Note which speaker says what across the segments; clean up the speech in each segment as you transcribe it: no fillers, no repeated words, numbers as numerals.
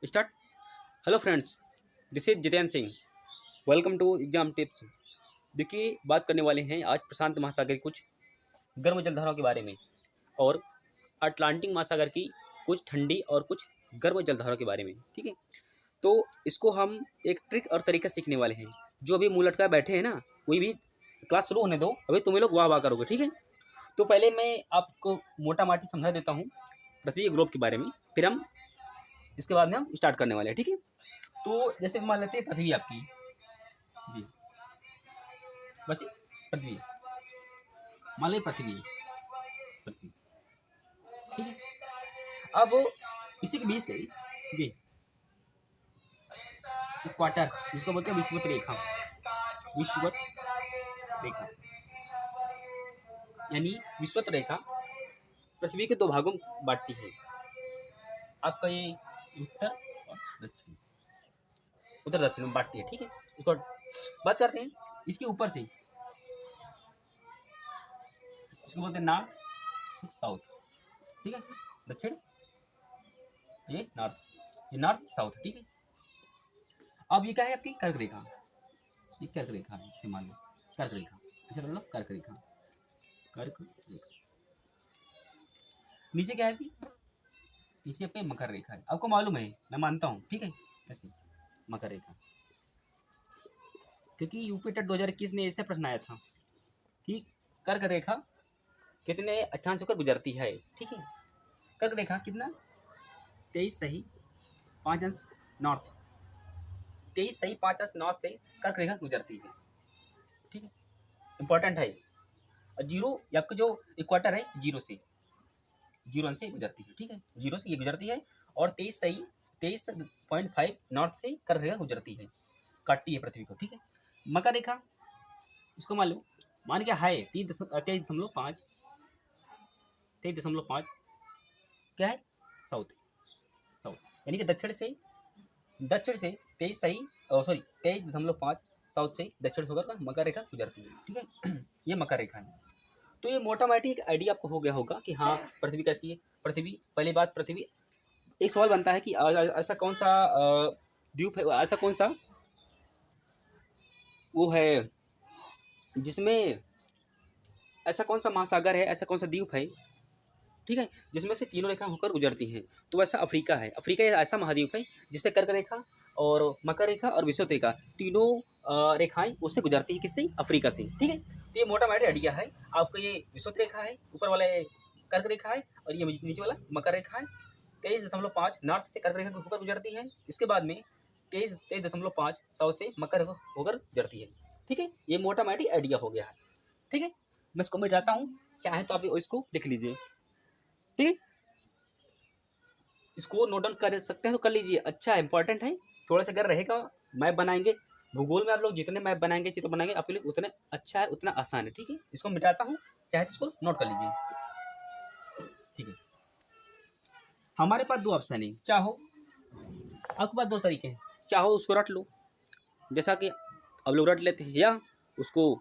Speaker 1: Start. Hello friends, this is Jitendra Singh. Welcome to exam tips. देखिए, बात करने वाले हैं आज प्रशांत महासागर की कुछ गर्म जलधाराओं के बारे में और अटलांटिक महासागर की कुछ ठंडी और कुछ गर्म जलधाराओं के बारे में। ठीक है, तो इसको हम एक ट्रिक और तरीका सीखने वाले हैं। जो अभी मुंह लटका बैठे हैं ना, वही भी क्लास शुरू होने दो, अभी तुम्हें लोग वाह वाह करोगे। ठीक है, तो पहले मैं आपको मोटा माटी समझा देता हूँ पृथ्वी के ग्लोब के बारे में, फिर हम इसके बाद में हम स्टार्ट करने वाले हैं। ठीक है, तो जैसे मान लेते हैं पृथ्वी आपकी, जी बस ये पृथ्वी, मान लो पृथ्वी पृथ्वी। ठीक है, अब इसी के बीच से जी इक्वाटर, जिसको बोलते हैं विषुवत रेखा, विषुवत रेखा यानी विषुवत रेखा पृथ्वी के दो भागों में बांटती है। आपका ये उत्तर और दक्षिण, उत्तर दक्षिण में बांटती है। ठीक है, इसको बात करते हैं इसके ऊपर से, इसको बोलते हैं नॉर्थ साउथ। ठीक है, दक्षिण, ये नॉर्थ, ये नॉर्थ साउथ। ठीक है, अब ये क्या है आपकी कर्क रेखा, ये कर्क रेखा है, इसे मान लो कर्क रेखा। अच्छा बोलो कर्क रेखा, कर्क रेखा। नीचे क्या है आपकी, नीचे पे मकर रेखा है। आपको मालूम है, मैं मानता हूँ। ठीक है, ऐसे मकर रेखा, क्योंकि यूपी टेट 2021 में ऐसा प्रश्न आया था कि कर्क रेखा कितने अक्षांश होकर गुजरती है। ठीक है, कर्क रेखा कितना 23 सही 5 अंश नॉर्थ, 23 सही 5 अंश नॉर्थ से कर्क रेखा गुजरती है। ठीक है, इंपॉर्टेंट है। और जीरो आपका जो इक्वाटर है, जीरो से, जीरो अंश से गुजरती है। ठीक है, जीरो से ये गुजरती है और 23 सही 23.5 नॉर्थ से कर्क रेखा गुजरती है, काटती है पृथ्वी को। ठीक है, मकर रेखा, इसको मान लो, मान क्या है 23.5, 23.5 क्या है साउथ, साउथ यानी कि दक्षिण से, दक्षिण से 23 सही, सॉरी 23.5 साउथ से दक्षिण होकर का मकर रेखा गुजरती है। ठीक है, ये मकर रेखा है। तो ये मोटा मोटी एक आइडिया आपको हो गया होगा कि हाँ पृथ्वी कैसी है। पृथ्वी, पहली बात पृथ्वी, एक सवाल बनता है कि ऐसा कौन सा द्वीप है, ऐसा कौन सा वो है जिसमें, ऐसा कौन सा महासागर है, ऐसा कौन सा द्वीप है, ठीक है, जिसमें से तीनों रेखा होकर गुजरती हैं। तो वैसा अफ्रीका है। अफ्रीका एक ऐसा महाद्वीप है जिससे कर्क रेखा और मकर रेखा और विषुवत रेखा तीनों रेखाएं उससे गुजरती है। किससे? अफ्रीका से। ठीक है, तो ये मोटा मोटा आइडिया है आपका। ये विषुवत रेखा है, ऊपर वाला ये कर्क रेखा है और ये नीचे वाला मकर रेखा है। 23.5 नॉर्थ से कर्क रेखा होकर गुजरती है। इसके बाद में 23.5 साउथ से मकर रेखा होकर गुजरती है। ठीक है, ये मोटा मोटी आइडिया हो गया है। ठीक है, मैं इसको मिटाता हूँ, चाहे तो आप इसको लिख लीजिए। ठीक है, इसको नोट डाउन कर सकते हैं तो कर लीजिए, अच्छा इंपॉर्टेंट है। थोड़ा सा अगर रहेगा, मैप बनाएंगे, भूगोल में आप लोग जितने मैप बनाएंगे, चित्र बनाएंगे, आपके लिए उतने अच्छा है, उतना आसान है। ठीक है, इसको मिटाता हूँ, चाहे तो इसको नोट कर लीजिए। ठीक है, हमारे पास दो ऑप्शन है, चाहो आपके पास दो तरीके हैं, चाहो उसको रट लो जैसा कि अब लोग रट लेते हैं, या उसको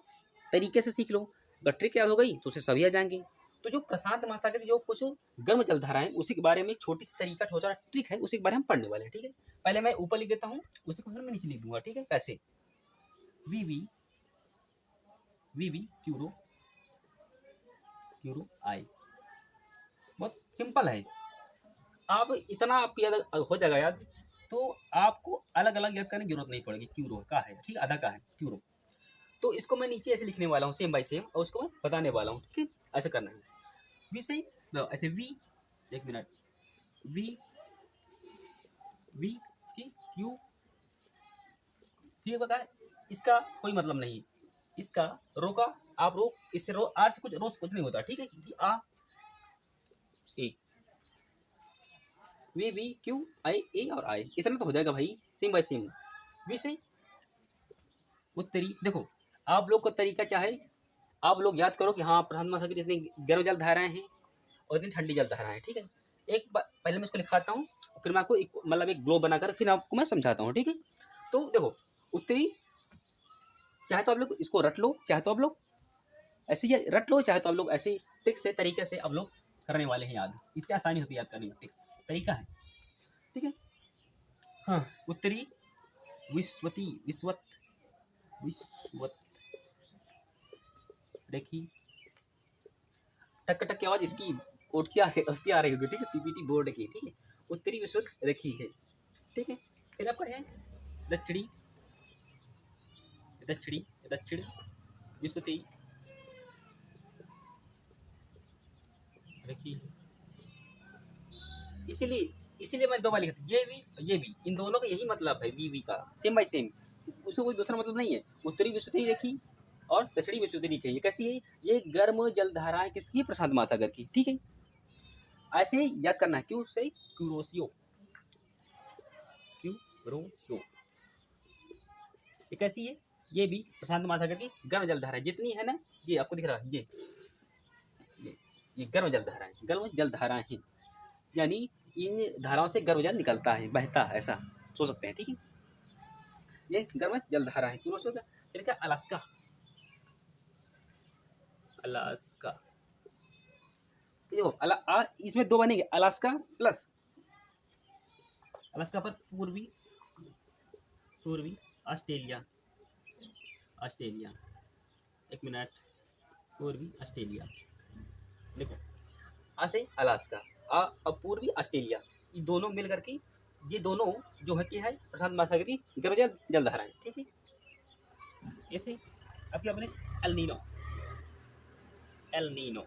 Speaker 1: तरीके से सीख लो। अगर ट्रिक याद हो गई तो उसे सभी आ जाएंगे। तो जो प्रशांत महासागर की जो कुछ गर्म जलधाराएं, उसी के बारे में एक छोटी सी तरीका, छोटा ट्रिक है, उसी के बारे में पढ़ने वाले हैं। ठीक है, पहले मैं ऊपर लिख देता हूँ, उसी को फिर मैं नीचे लिख दूंगा। ठीक है, कैसे, वी वी वी वी क्यूरो, क्यूरो आई, बहुत सिंपल है। आप इतना आपको याद हो जाएगा याद, तो आपको अलग अलग याद करने की जरूरत नहीं पड़ेगी। क्यूरो का है, ठीक है, आधा का है क्यूरो। तो इसको मैं नीचे ऐसे लिखने वाला हूँ, सेम बाई सेम, और उसको मैं बताने वाला हूँ। ठीक है, ऐसे करना है। वी से ऐसे वी, एक मिनट, वी वी की क्यू, ठीक है, इसका कोई मतलब नहीं, इसका रो का, आप रो, इससे रो आर से कुछ रो से कुछ नहीं होता। ठीक है, आ ए, वी वी क्यू आई ए और आई, इतना तो हो जाएगा भाई, सेम बाय सेम। वी से उत्तरी, देखो आप लोग का तरीका चाहे आप लोग याद करो कि हाँ प्रधान महासागर इतनी गर्म जल धाराएं हैं और इतनी ठंडी जल धाराएं हैं। ठीक है, एक बार पहले मैं इसको लिखाता हूँ, फिर मैं आपको मतलब एक ग्लोब बनाकर फिर आपको मैं समझाता हूँ। ठीक है, तो देखो उत्तरी, चाहे तो आप लोग इसको रट लो, चाहे तो आप लोग ऐसे ही रट लो, चाहे तो आप लोग ऐसे ट्रिक से, तरीके से आप लोग करने वाले हैं याद, इससे आसानी होती है याद करने में, ट्रिक्स तरीका है। ठीक है, हाँ, उत्तरी विश्वती विश्वत विश्वत रेखी। टक टक की आवाज इसकी उठ के उसकी आ रही होगी, ठीक है, पीपीटी बोर्ड की, ठीक है। उत्तरी विश्वत रेखी है, ठीक है। फिर आपका है दक्षिणी दक्षिणी दक्षिण विश्वती रेखी। इसीलिए इसीलिए मैं दो बार लिखा था, ये भी इन दोनों का यही मतलब है, वी का सेम बाय सेम, उसको कोई दूसरा मतलब नहीं है। उत्तरी विश्वती रेखी और दक्षिणी विश्वती रेखी, ये कैसी है? ये गर्म जलधाराएं किसकी? प्रशांत महासागर की, ठीक है। ऐसे याद करना है, क्यों से क्यूरोसियो क्यूरोसियो, ये कैसी है? ये भी प्रशांत महासागर की गर्म जलधारा जितनी है ना, ये आपको दिख रहा है, ये गर्म जलधाराएं, गर्म जलधाराएं हैं, यानी इन धाराओं से गर्म जल निकलता है, बहता है, ऐसा सोच सकते हैं, ठीक है। ये गर्म जलधारा है, क्यों होगा? फिर क्या? अलास्का, अलास्का, देखो इसमें दो बनेंगे, अलास्का प्लस अलास्का पर पूर्वी पूर्वी ऑस्ट्रेलिया, ऑस्ट्रेलिया, एक मिनट, पूर्वी ऑस्ट्रेलिया, देखो ऐसे अलास्का अब पूर्वी ऑस्ट्रेलिया, ये दोनों मिल करके ये दोनों जो है क्या है? प्रशांत महासागर की गर्म जलधारा है, ठीक है। ऐसे अब क्या बने? एलनीनो, एलनीनो,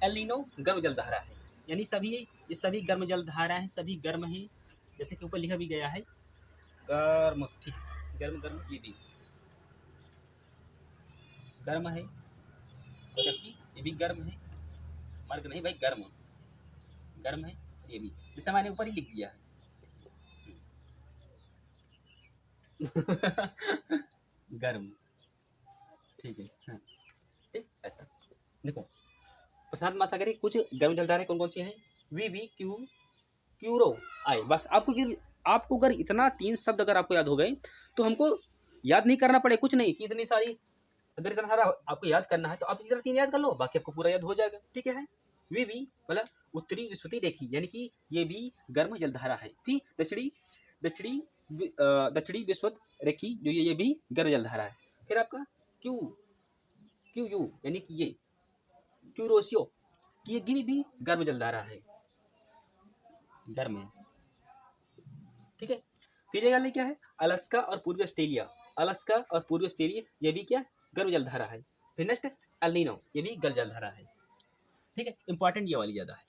Speaker 1: एलनीनो गर्म जलधारा है, यानी सभी ये सभी गर्म जलधारा है, सभी गर्म है, जैसे कि ऊपर लिखा भी गया है गर्म, ठीक, गर्म गर्म, ये भी गर्म है, और जबकि ये भी गर्म है, मार्ग नहीं भाई, गर्म गर्म है, ये भी, जैसे मैंने ऊपर ही लिख दिया है गर्म, ठीक है, हाँ, ठीक, ऐसा देखो। प्रशांत महासागर की कुछ गर्म जलधाराएं कौन कौन सी हैं? वी बी क्यू क्यूरो आई, बस आपको अगर इतना 3 शब्द अगर आपको याद हो गए तो हमको याद नहीं करना पड़े कुछ नहीं, कि इतनी सारी, अगर इतना सारा आपको याद करना है तो आप इतना 3 याद कर लो, बाकी आपको पूरा याद हो जाएगा, ठीक है। वी भी मतलब उत्तरी विश्वती रेखी, यानी कि ये भी गर्म जलधारा है। फिर दक्षिणी दक्षिणी दक्षिणी विश्वत रेखी, जो ये भी गर्म जलधारा है। फिर आपका क्यू क्यू यू, यानी कि ये क्यूरोसियो, कि ये भी गर्म जलधारा है, गर्म है, ठीक है। फिर ये वाले क्या है? अलास्का और पूर्वी ऑस्ट्रेलिया, अलास्का और पूर्वी ऑस्ट्रेलिया, ये भी क्या? गर्म जलधारा है। फिर नेक्स्ट एल्निनो, ये भी गर्म जलधारा है, ठीक है। इंपॉर्टेंट ये वाली ज्यादा है,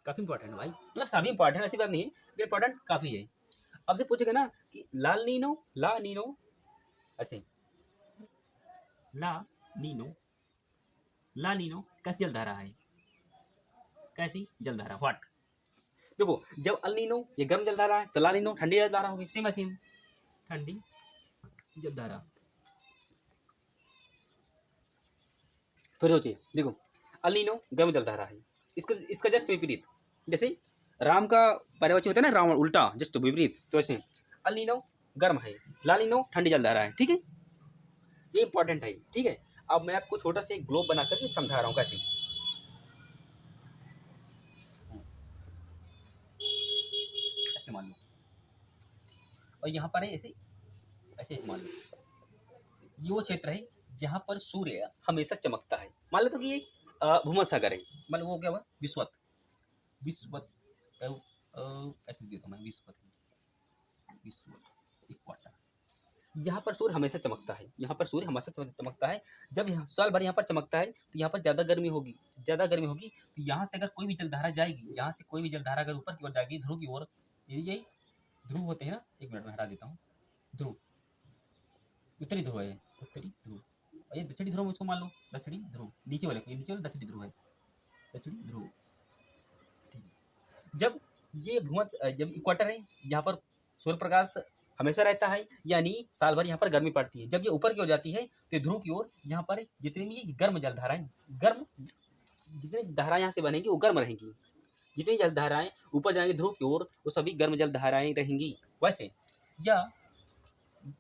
Speaker 1: काफी इंपॉर्टेंट है भाई, मतलब सभी इंपॉर्टेंट, ऐसी बात नहीं है, ये इंपॉर्टेंट काफी है। अब से पूछेगा ना कि ला नीनो, ऐसे ला नीनो, ला नीनो कैसी जलधारा है? कैसी जलधारा, व्हाट? देखो जब अल नीनो ये गर्म जलधारा है, तो ला नीनो ठंडी जलधारा होगी, सेम है सेम, ठंडी जलधारा। फिर सोचिए, देखो अल नीनो गर्म जलधारा है, इसका जस्ट विपरीत, जैसे राम का पर्यायवाची होता है ना, रावण, उल्टा जस्ट विपरीत, तो ऐसे अल नीनो गर्म है, ला नीनो ठंडी जलधारा है, ठीक है। ये इंपॉर्टेंट है, ठीक है। अब मैं आपको छोटा सा एक ग्लोब बना करके समझा रहा हूँ कैसे, ऐसे मान लो, और यहाँ पर है ऐसे, ऐसे मान लो ये वो क्षेत्र है जहाँ पर सूर्य हमेशा चमकता है। मान लो तो कि ये भूमध्य सागर है, मतलब वो क्या हुआ? विश्वत, विश्वत ऐसे देता हूँ मैं, विश्वत, विश्वत इक्वाटर, यहाँ पर सूर्य हमेशा चमकता है, यहाँ पर सूर्य हमेशा चमकता है। जब यहाँ साल भर यहाँ पर चमकता है तो यहाँ पर ज़्यादा गर्मी होगी, ज़्यादा गर्मी होगी, तो यहाँ से अगर कोई भी जलधारा जाएगी, यहाँ से कोई भी जलधारा अगर ऊपर की ओर जाएगी, ध्रुव की ओर, यही ध्रुव होते हैं ना, एक मिनट में हटा देता हूँ, ध्रुव, उत्तरी ध्रुव है, उत्तरी ध्रुव, और ये दक्षिणी ध्रुव, उसको मान लो दक्षिणी ध्रुव, नीचे वाले नीचे वाले दक्षिणी ध्रुव है, दक्षिणी ध्रुव, ठीक है। जब इक्वाटर है, यहाँ पर सूर्य प्रकाश हमेशा रहता है, यानी साल भर यहाँ पर गर्मी पड़ती है। जब ये ऊपर की ओर जाती है तो ध्रुव की ओर यहाँ पर जितनी भी गर्म जलधाराएं, गर्म जितनी धाराएं यहाँ से बनेंगी वो गर्म रहेंगी, जितनी जलधाराएं ऊपर जाएंगी ध्रुव की ओर वो सभी गर्म जलधाराएं रहेंगी। वैसे या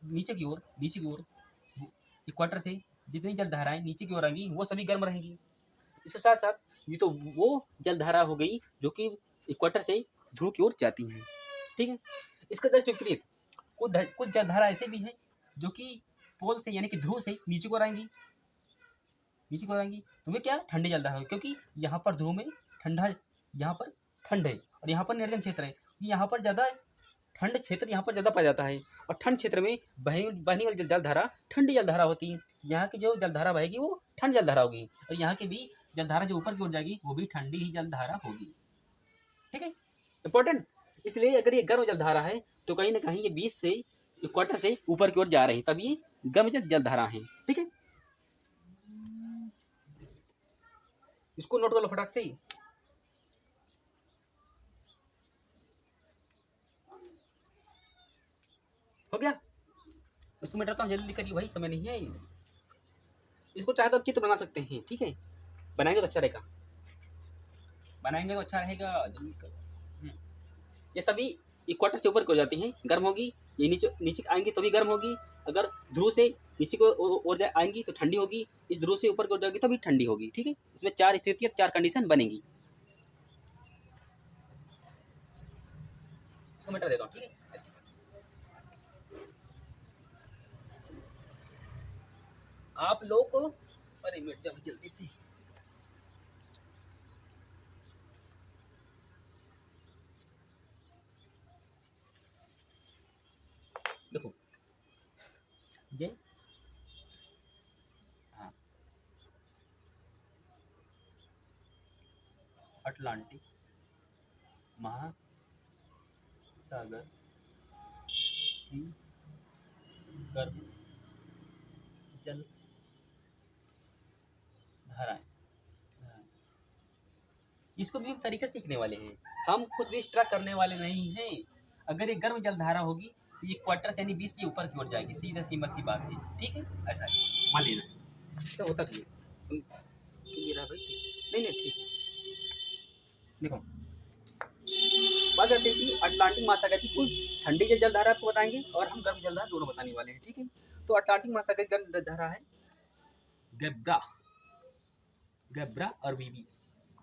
Speaker 1: नीचे की ओर इक्वाटर से जितनी जलधाराएं नीचे की ओर आएंगी वो सभी गर्म रहेंगी। इसके साथ साथ ये तो वो जलधारा हो गई जो कि इक्वाटर से ध्रुव की ओर जाती हैं, ठीक है। इसका जस्ट विपरीत कुछ जलधारा ऐसे भी हैं जो कि पोल से यानी कि ध्रुव से नीचे को आएंगी, नीचे को आएंगी, तो वे क्या ठंडी जलधारा होगी, क्योंकि यहाँ पर ध्रुव में ठंडा, यहाँ पर ठंड है और यहाँ पर निर्जन क्षेत्र है। यहाँ पर ज़्यादा ठंड क्षेत्र यहाँ पर ज़्यादा पाया जाता है और ठंड क्षेत्र में बहने वाली जलधारा ठंडी जलधारा होती है। यहाँ की जो जलधारा बहेगी वो ठंड जलधारा होगी और यहाँ की भी जलधारा जो ऊपर की ओर जाएगी वो भी ठंडी ही जलधारा होगी। ठीक है, इंपॉर्टेंट। इसलिए अगर ये गर्म जलधारा है तो कहीं ना कहीं ये बीच से इक्वेटर से ऊपर की ओर जा रही है, तब ये गर्म जलधारा है। ठीक है, इसको नोट कर लो फटाक से। हो गया, इसको मैं डरता हूँ, जल्दी करिए भाई, समय नहीं है। इसको चाहे तो आप चित्र बना सकते हैं, ठीक है, बनाएंगे तो अच्छा रहेगा, बनाएंगे तो अच्छा रहेगा। जल्दी कर। ये सभी इक्वेटर से ऊपर को जाती हैं, गर्म होगी। ये नीचे नीचे आएंगी तो भी गर्म होगी। अगर ध्रुव से नीचे को और आएंगी तो ठंडी होगी, इस ध्रुव से ऊपर को जाएगी तो भी ठंडी होगी। ठीक है, इसमें 4 स्थितियाँ, 4 कंडीशन बनेंगी। इसको मैं देता हूँ, ठीक है। आप लोग को, अरे मिट जाओ जल्दी से। देखो ये, हाँ, अटलांटिक महासागर की गर्म जल धाराएं, इसको भी हम तरीके सीखने वाले हैं, हम कुछ भी एक्स्ट्रा करने वाले नहीं हैं। अगर ये गर्म जलधारा होगी तो ये क्वार्टर यानी 20 से ऊपर की ओर जाएगी, सीधा सीमा सी बात है। ठीक है, ऐसा है, मान लेना तो होता भी है। भाई नहीं नहीं, ठीक। देखो बात करते हैं कि अटलांटिक महासागर की कुछ ठंडी जलधारा आपको बताएंगे और हम गर्म जलधारा दोनों बताने वाले हैं। ठीक है, तो अटलांटिक महासागर की गर्म जलधारा है गैब्रा, गैब्रा और बीबी।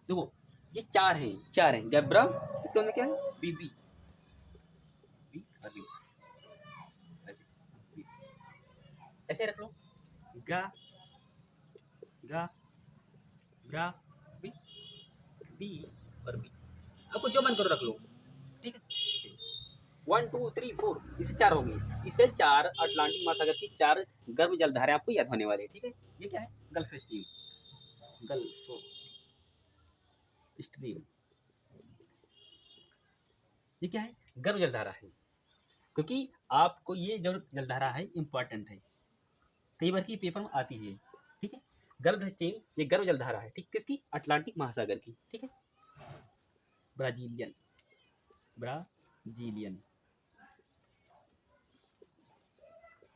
Speaker 1: देखो ये 4 हैं, 4 हैं गैब्रा, इसके अंदर क्या है बीबी, ऐसे ऐसे रख लो, गा गा ब्रा बी बी और बी, आपको जो मन करो रख लो। ठीक है, 1 2 3 4, इससे 4 होंगे। इससे 4 अटलांटिक महासागर की 4 गर्म जलधाराएं आपको याद होने वाली है। ठीक है, ये क्या है, गल्फ स्ट्रीम, गल्फ स्ट्रीम, ये क्या है, गर्म जलधारा है। क्योंकि आपको ये जो जलधारा है इंपॉर्टेंट है, कई बार की पेपर में आती है। ठीक है, गर्म स्ट्रीम ये गर्म जलधारा है, ठीक, किसकी, अटलांटिक महासागर की। ठीक है, ब्राजीलियन, ब्राजीलियन,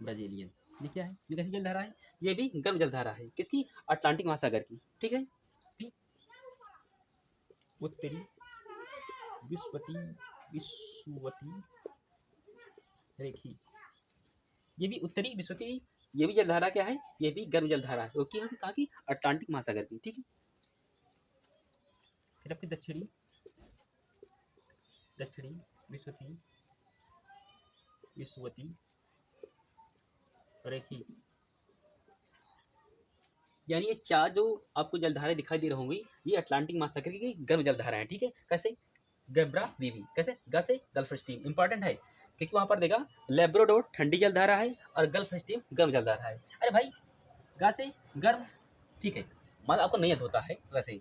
Speaker 1: ब्राजीलियन, ये क्या है, ये कैसी जलधारा है, ये भी गर्म जलधारा है, किसकी, अटलांटिक महासागर की। ठीक है, उत्तरी विश्ववती रेखी, ये भी उत्तरी विश्ववती, ये भी जलधारा क्या है, ये भी गर्म जलधारा है, क्योंकि हम कहा कि अटलांटिक महासागर की। ठीक है, फिर आपकी दक्षिणी विश्ववती रेखी, यानी ये 4 जो आपको जलधाराएं दिखाई दे रही होंगी, ये अटलांटिक महासागर की गर्म जलधारा है। ठीक है, कैसे, गैब्रा बीबी, कैसे, ग से गल्फ स्ट्रीम, इंपॉर्टेंट है क्योंकि वहां पर देखा लेब्राडोर ठंडी जलधारा है और गल्फ स्ट्रीम गर्म जलधारा है। अरे भाई ग से गर्म, ठीक है, मतलब आपको नहीं याद होता है वैसे,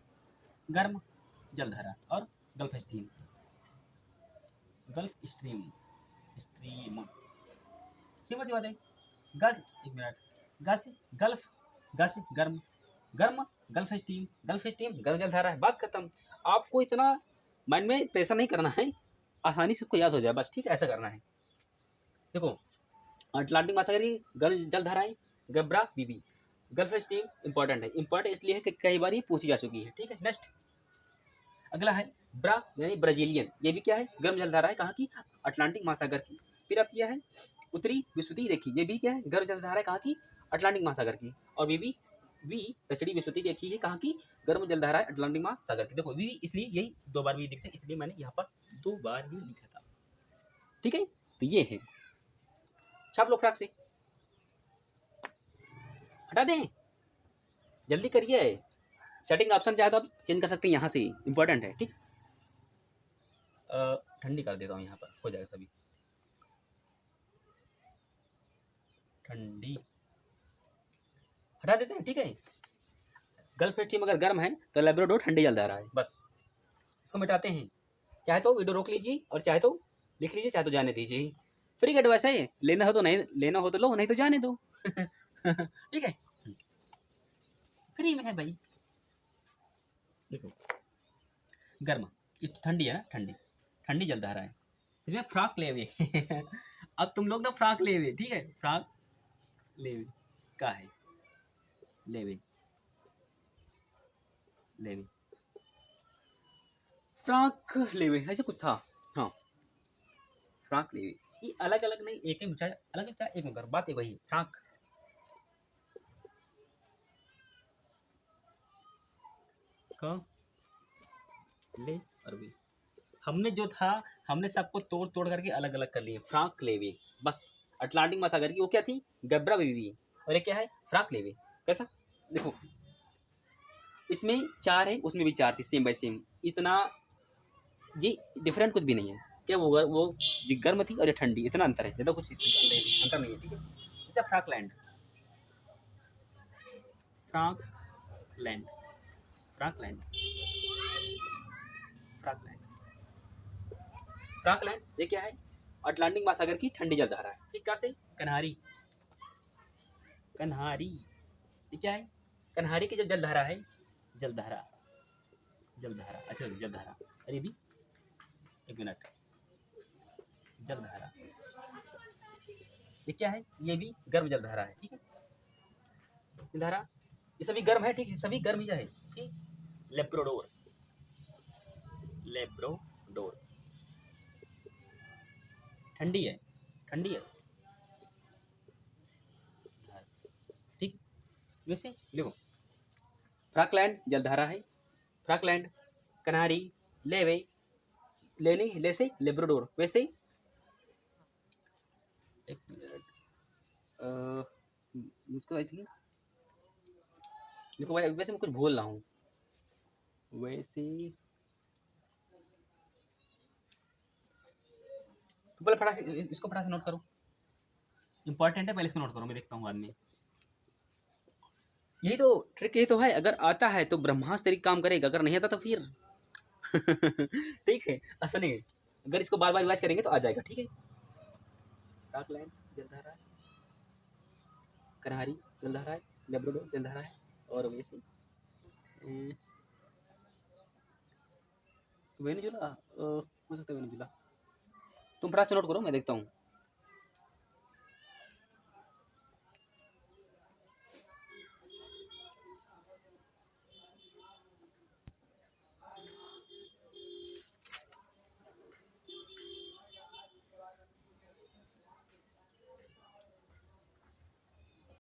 Speaker 1: गर्म जलधारा और gulf stream, gulf stream, stream simple सी बात है। गस, एक मिनट, गस गल्फ, गस गर्म, गर्म गल्फ स्ट्रीम, गल्फ स्ट्रीम गर्म जलधारा है, बात खत्म। आपको इतना माइंड में प्रेशर नहीं करना है, आसानी से उसको याद हो जाए बस। ठीक है, ऐसा करना है। देखो अटलांटिक महासागर की गर्म जलधाराएं गब्रा बीबी, गल्फ स्ट्रीम इंपॉर्टेंट है, इंपॉर्टेंट इसलिए है कि कई बार ये पूछी जा चुकी है। ठीक है, नेक्स्ट अगला है ब्रा यानी ब्राजीलियन, ये भी क्या है, गर्म जलधारा है, कहाँ की, अटलांटिक महासागर की। फिर अब क्या है, उत्तरी विश्ववती रेखी, ये भी क्या है, गर्म जलधारा है, कहाँ की, अटलांटिक महासागर की। और बीबी वी दक्षिणी विश्ववती रेखी है, कहाँ की, गर्म जलधारा है, अटलांटिक महासागर की। देखो वी इसलिए यही 2 बार भी दिखता है, इसलिए मैंने यहाँ पर 2 बार भी लिखा था। ठीक है, तो ये है, छाप लो फटाक से, हटा दें, जल्दी करिए। सेटिंग ऑप्शन चाहे तो आप चेंज कर सकते हैं यहाँ से, इंपॉर्टेंट है। ठीक, ठंडी कर देता हूँ, यहाँ पर हो जाएगा सभी ठंडी, हटा देते हैं। ठीक है, गर्लफ्रेंड टीम अगर गर्म है तो लेब्राडोर ठंडी जल रहा है, बस इसको मिटाते हैं। चाहे तो वीडियो रोक लीजिए और चाहे तो लिख लीजिए, चाहे तो जाने दीजिए। फ्री का एडवाइस है, लेना हो तो नहीं, लेना हो तो लो, नहीं तो जाने दो। ठीक है, फ्री में है भाई। देखो, गर्म, ये ठंडी है ना, ठंडी ठंडी जल रहा है, इसमें फ्रॉक ले हुए। अब तुम लोग ना फ्रॉक ले हुए, ठीक है, फ्रॉक ले हुए का है, ले हुए, ले हुए, फ्रॉक ले हुए, ऐसे कुछ था। हाँ, फ्रॉक ले हुए, ये अलग अलग नहीं, एक ही चाहे अलग चाहे एक में, बात है वही, फ्रॉक। का ले और वे, हमने जो था, हमने सबको तोड़ तोड़ करके अलग अलग कर लिए। फ्रॉक लेवे, बस अटलांटिक महासागर की वो क्या थी, गब्रा बीवी, और ये क्या है, फ्रॉक लेवे। कैसा, देखो इसमें 4 है, उसमें भी 4 थी, सेम बाय सेम, इतना ये डिफरेंट कुछ भी नहीं है। क्या वो ये गर्म थी और ये ठंडी, इतना अंतर है, ज़्यादा कुछ इसमें अंतर नहीं है। ठीक है, जैसे फ्रॉकलैंड, फ्रॉकलैंड, फ्रॉकलैंड, फ्रॉकलैंड, फ्रॉकलैंड, ये क्या है, अटलांटिक महासागर की ठंडी जलधारा है। ठीक, कैसे, कन्हारी, कन्हारी, ये क्या है, कन्हारी की जो जलधारा है, जलधारा, जलधारा, अच्छा जलधारा, अरे भी एक मिनट, जलधारा, ये क्या है, ये भी गर्म जलधारा है। ठीक है, जलधारा, ये सभी गर्म है। ठीक है, सभी गर्म ही है। ठीक, लेब्राडोर, लेब्राडोर ठंडी है, ठंडी है। ठीक, वैसे देखो, फ्रॉकलैंड जलधारा है, फ्रॉकलैंड, कनारी, लेवे, लेनी, लेसे, लेब्राडोर। वैसे एक मिनट, मुझको आई थिंक, देखो वैसे मैं कुछ भूल रहा हूँ, वैसे तो पहले फटाक से इसको फटाक से नोट करो, इंपॉर्टेंट है, पहले इसको नोट करो, मैं देखता हूँ बाद में। यही तो ट्रिक, यही तो है, अगर आता है तो ब्रह्मास्त्र तरीके काम करेगा, अगर नहीं आता तो फिर ठीक है, ऐसा नहीं है, अगर इसको बार बार रिवाज करेंगे तो आ जाएगा। ठीक है, फ्रॉकलैंड जलधारा है, कन्हारी जलधारा है, लेब्राडोर जलधारा है, और वैसे वेनेजुला, हो सकता है वेनेजुला, तुम फटाक से नोट करो, मैं देखता हूँ।